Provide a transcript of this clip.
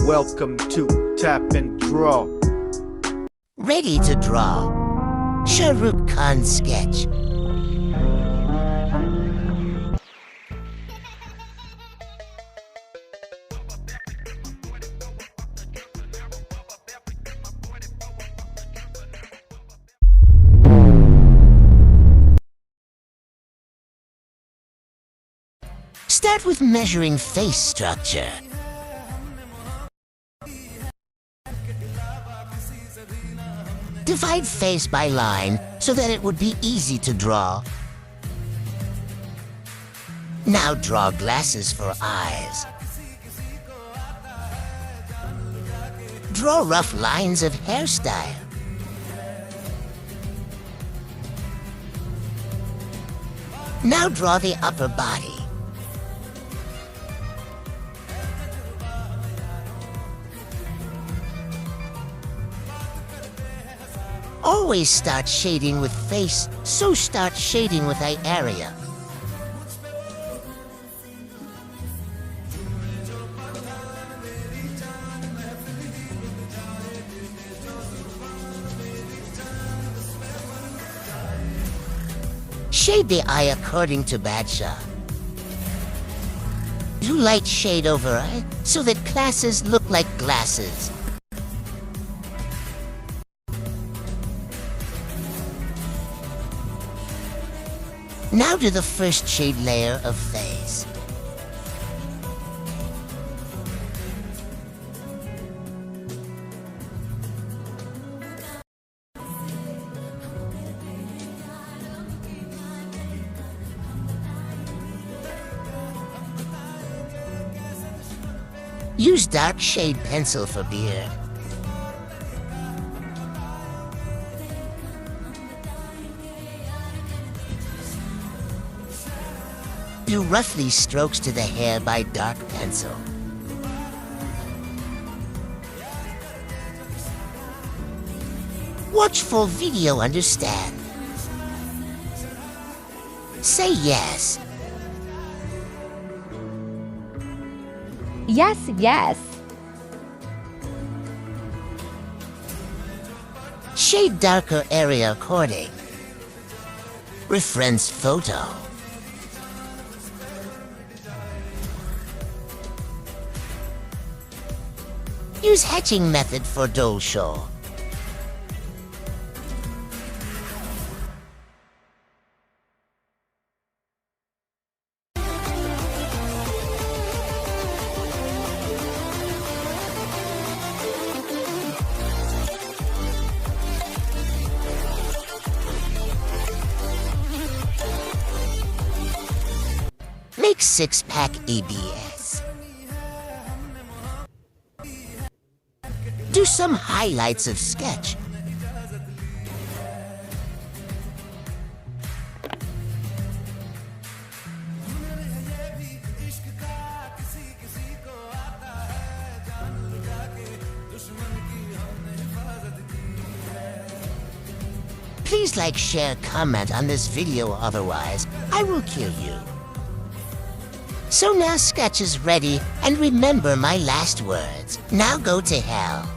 welcome to Tap and Draw. Ready to draw. Shahrukh Khan sketch. Start with measuring face structure. Divide face by line so that it would be easy to draw. Now draw glasses for eyes. Draw rough lines of hairstyle. Now draw the upper body. Always start shading with face, so start shading with eye area. Shade the eye according to Badshah. Do light shade over eye so that classes look like glasses. Now do the first shade layer of face. Use dark shade pencil for beard. Do roughly strokes to the hair by dark pencil. Watch full video, understand. Say yes. Yes, yes. Shade darker area according. Reference photo. Use hatching method for dole show. Make six-pack ABS. Do some highlights of sketch. Please like, share, comment on this video, otherwise I will kill you. So now sketch is ready, and remember my last words. Now go to hell.